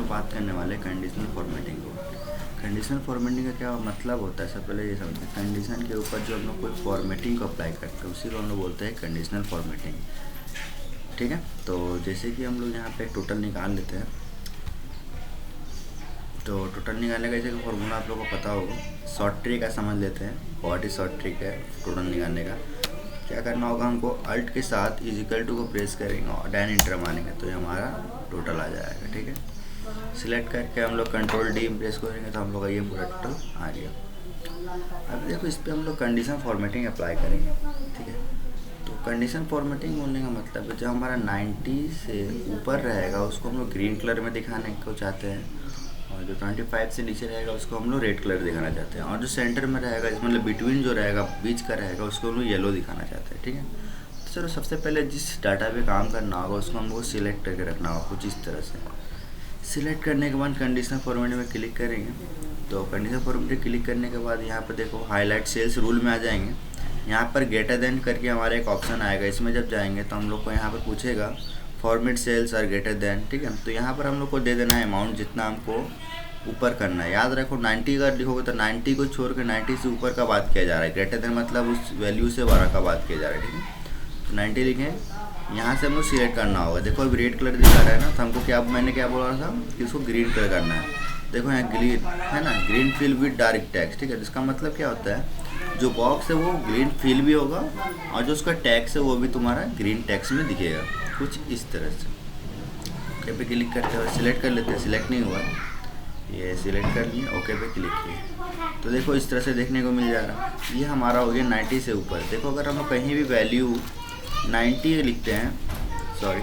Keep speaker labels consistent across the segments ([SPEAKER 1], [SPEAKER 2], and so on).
[SPEAKER 1] लोग बात करने वाले कंडीशनल फॉर्मेटिंग को। कंडीशनल फॉर्मेटिंग का क्या मतलब होता है, सबसे पहले ये समझते हैं। कंडीशन के ऊपर जो हम लोग कोई फॉर्मेटिंग को अप्लाई करते हैं उसी को हम लोग बोलते हैं कंडीशनल फॉर्मेटिंग। ठीक है, तो जैसे कि हम लोग यहाँ पे टोटल निकाल लेते हैं। तो टोटल निकालने का जैसे फॉर्मूला आप लोगों को पता होगा, शॉर्ट ट्रिक का समझ लेते हैं। व्हाट इज शॉर्ट ट्रिक है टोटल निकालने का। क्या करना होगा, हमको अल्ट के साथ इजिकल टू को प्रेस करेंगे और डैन इंटर मारेंगे तो ये हमारा टोटल आ जाएगा। ठीक है, सिलेक्ट करके हम लोग कंट्रोल डी प्रेस करेंगे तो हम लोग का ये पूरा टोटल आ गया। अब देखो इस पर हम लोग कंडीशन फॉर्मेटिंग अप्लाई करेंगे। ठीक है, तो कंडीशन फॉर्मेटिंग बोलने का मतलब है जो हमारा 90 से ऊपर रहेगा उसको हम लोग ग्रीन कलर में दिखाने को चाहते हैं, और जो 25 से नीचे रहेगा उसको हम लोग रेड कलर दिखाना चाहते हैं, और जो सेंटर में रहेगा मतलब बिटवीन जो रहेगा बीच का रहेगा उसको हम लोग येलो दिखाना चाहते हैं। ठीक है, तो चलो सबसे पहले जिस डाटा पे काम करना होगा उसको हम लोग सिलेक्ट करके रखना होगा कुछ इस तरह से। सिलेक्ट करने के बाद कंडीशनल फॉर्मेट में क्लिक करेंगे। तो कंडीशनल फॉर्मेट क्लिक करने के बाद यहाँ पर देखो हाईलाइट सेल्स रूल में आ जाएंगे। यहाँ पर ग्रेटर देन करके हमारा एक ऑप्शन आएगा, इसमें जब जाएंगे तो हम लोग को यहाँ पर पूछेगा फॉर्मेट सेल्स और ग्रेटर देन। ठीक है, तो यहाँ पर हम लोग को दे देना है अमाउंट जितना हमको ऊपर करना है। याद रखो 90 अगर लिखोगे तो 90 को छोड़ कर 90 से ऊपर का बात किया जा रहा है, ग्रेटर देन मतलब उस वैल्यू से बड़ा का बात किया जा रहा है। ठीक है, तो 90 लिखें। यहाँ से हम लोग सिलेक्ट करना होगा। देखो अभी रेड कलर दिखा रहा है ना, तो हमको क्या मैंने क्या बोला था कि इसको ग्रीन कलर करना है। देखो यहाँ ग्रीन है ना, green fill with dark text. ठीक है, इसका मतलब क्या होता है जो बॉक्स है वो ग्रीन फिल भी होगा और जो उसका टैक्स है वो भी तुम्हारा ग्रीन टैक्स में दिखेगा, कुछ इस तरह से। ओके पे क्लिक करते हुए सिलेक्ट कर लेते हैं। सिलेक्ट नहीं हुआ, ये सिलेक्ट कर लिए, ओके पे क्लिक किए तो देखो इस तरह से देखने को मिल जा रहा है। ये हमारा हो गया 90 से ऊपर। देखो अगर हम लोग कहीं भी वैल्यू 90 लिखते हैं, सॉरी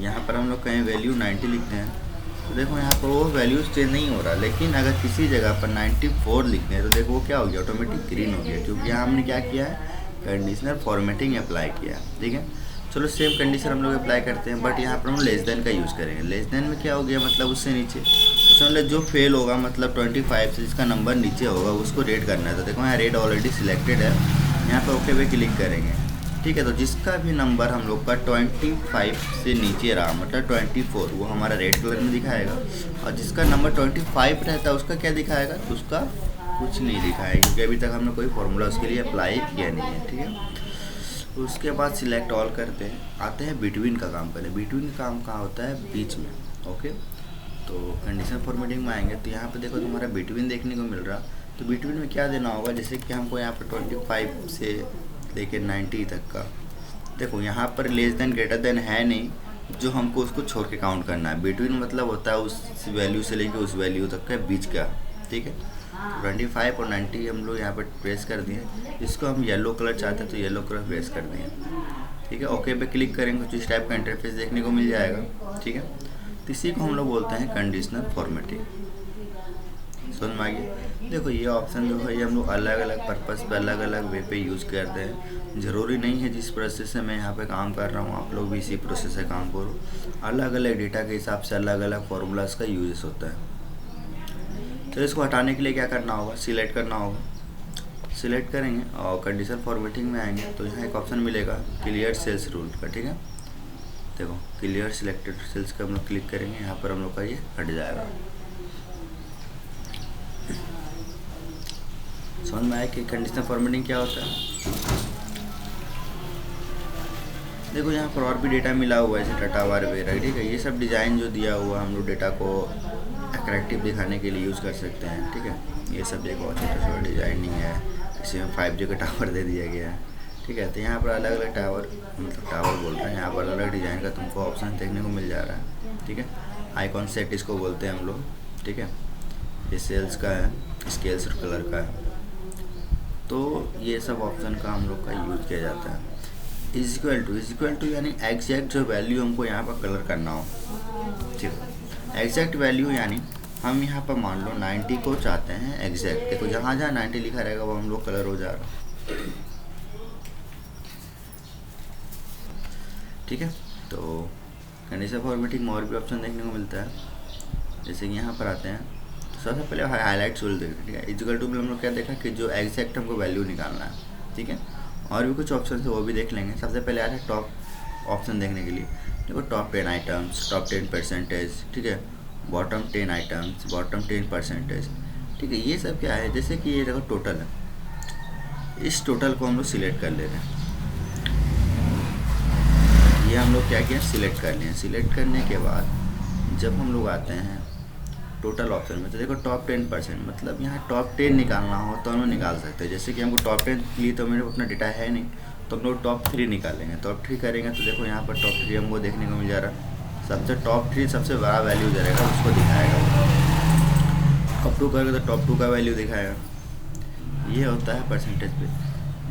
[SPEAKER 1] यहाँ पर हम लोग कहीं वैल्यू 90 लिखते हैं तो देखो यहाँ पर वो वैल्यूज चेंज नहीं हो रहा। लेकिन अगर किसी जगह पर 94 लिखते हैं तो देखो वो क्या हो गया, ऑटोमेटिक ग्रीन हो गया, क्योंकि यहाँ हमने क्या किया है कंडीशनल फॉर्मेटिंग अप्लाई किया है। ठीक है, चलो सेम कंडीशन हम लोग अप्लाई करते हैं, बट यहाँ पर हम लेस देन का यूज़ करेंगे। लेस देन में क्या हो गया, मतलब उससे नीचे, तो मतलब जो फेल होगा मतलब 25 से जिसका नंबर नीचे होगा उसको रेड करना है। तो देखो यहाँ रेड ऑलरेडी सिलेक्टेड है, यहाँ पर ओके पे क्लिक करेंगे। ठीक है, तो जिसका भी नंबर हम लोग का 25 से नीचे रहा मतलब 24, वो हमारा रेड कलर में दिखाएगा, और जिसका नंबर 25 रहता है उसका क्या दिखाएगा, तो उसका कुछ नहीं दिखाएगा, क्योंकि अभी तक हमने कोई फॉर्मूला उसके लिए अप्लाई किया नहीं है। ठीक है, उसके बाद सिलेक्ट ऑल करते हैं, आते हैं बिटवीन का काम करें। बिटवीन का काम कहाँ होता है, बीच में। ओके, तो कंडीशन फॉर्मेटिंग में आएंगे तो यहाँ पे देखो तुम्हारा बिटवीन देखने को मिल रहा। तो बिटवीन में क्या देना होगा, जैसे कि हमको यहाँ पर 25 से लेके 90 तक का, देखो यहाँ पर लेस देन ग्रेटर देन है नहीं, जो हमको उसको छोड़ के काउंट करना है। बिटवीन मतलब होता है उस वैल्यू से लेके उस वैल्यू तक का बीच का। ठीक है, 25 और 90 हम लोग यहाँ पर प्रेस कर दिए। इसको हम येलो कलर चाहते हैं तो येलो कलर प्रेस कर दिए। ठीक है, ओके पे क्लिक करेंगे कुछ इस टाइप का इंटरफेस देखने को मिल जाएगा। ठीक है, तो इसी को हम लोग बोलते हैं कंडीशनल फॉर्मेटिंग। समझ में आ गया। देखो ये ऑप्शन जो है ये हम लोग अलग अलग पर्पज़ पे अलग अलग वे पे यूज़ करते हैं। ज़रूरी नहीं है जिस प्रोसेस से मैं यहाँ पे काम कर रहा हूँ आप लोग भी इसी प्रोसेस से काम करो। अलग अलग डेटा के हिसाब से अलग अलग फार्मूलाज का यूज़ होता है। तो इसको हटाने के लिए क्या करना होगा, सिलेक्ट करना होगा। सिलेक्ट करेंगे और कंडीशन फॉर्मेटिंग में आएंगे तो यहाँ एक ऑप्शन मिलेगा क्लियर सेल्स रूल का। ठीक है, देखो क्लियर सिलेक्टेड सेल्स का हम लोग क्लिक करेंगे, यहाँ पर हम लोग का ये हट जाएगा। समझ में आया कि कंडीशनल फॉर्मेटिंग क्या होता है। देखो यहाँ पर और भी डेटा मिला हुआ है जैसे डाटावार वगैरह। ठीक है, ये सब डिज़ाइन जो दिया हुआ हम लोग डेटा को अट्रैक्टिव दिखाने के लिए यूज़ कर सकते हैं। ठीक है, ये सब देखो छोटा छोटा डिज़ाइनिंग है, इसमें 5G का टावर दे दिया गया है। ठीक है, तो यहाँ पर अलग अलग टावर मतलब टावर बोल रहे हैं, यहाँ पर अलग अलग डिज़ाइन का तुमको ऑप्शन देखने को मिल जा रहा है। ठीक है, आइकॉन सेट इसको बोलते हैं हम लोग। ठीक है, ये सेल्स का है, स्केल्स कलर का है। तो ये सब ऑप्शन का हम लोग का यूज़ किया जाता है। इक्वल टू यानी एग्जैक्ट जो वैल्यू हमको यहाँ पर कलर करना हो। ठीक है, एग्जैक्ट वैल्यू यानी हम यहाँ पर मान लो 90 को चाहते हैं एग्जैक्ट। देखो जहाँ जहाँ 90 लिखा रहेगा वो हम लोग कलर हो जा रहा। ठीक है, तो कंडीशन फॉर्मेटिंग में और भी ऑप्शन देखने को मिलता है। जैसे कि यहाँ पर आते हैं तो सबसे पहले हाईलाइट टूल देखते हैं। ठीक है, इक्वल टू में हम लोग क्या देखा कि जो एग्जैक्ट हमको वैल्यू निकालना है। ठीक है, और भी कुछ ऑप्शन है वो भी देख लेंगे। सबसे पहले आता है टॉप ऑप्शन देखने के लिए। देखो टॉप 10 आइटम्स, टॉप 10 परसेंटेज, ठीक है, बॉटम 10 आइटम्स, बॉटम 10 परसेंटेज, ठीक है। ये सब क्या है, जैसे कि ये देखो टोटल है, इस टोटल को हम लोग सिलेक्ट कर ले रहे हैं। ये हम लोग क्या किया, सिलेक्ट कर लिए। सिलेक्ट करने के बाद जब हम लोग आते हैं टोटल ऑप्शन में, तो देखो टॉप 10%, मतलब यहाँ टॉप 10 निकालना हो तो हम लोग निकाल सकते हैं। जैसे कि हमको टॉप 10 के लिए तो मेरे को अपना डेटा है नहीं, तो हम लोग टॉप 3 निकालेंगे। टॉप 3 करेंगे तो देखो यहाँ पर टॉप 3 हमको देखने को मिल जा रहा। सबसे टॉप 3 सबसे बड़ा वैल्यू दे रहेगा, उसको दिखाएगा। टॉप 2 करेगा तो टॉप 2 का वैल्यू दिखाएगा। ये होता है परसेंटेज पे,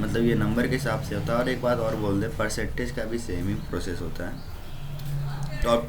[SPEAKER 1] मतलब ये नंबर के हिसाब से होता है। और एक बात और बोल दे, परसेंटेज का भी सेम ही प्रोसेस होता है। टॉप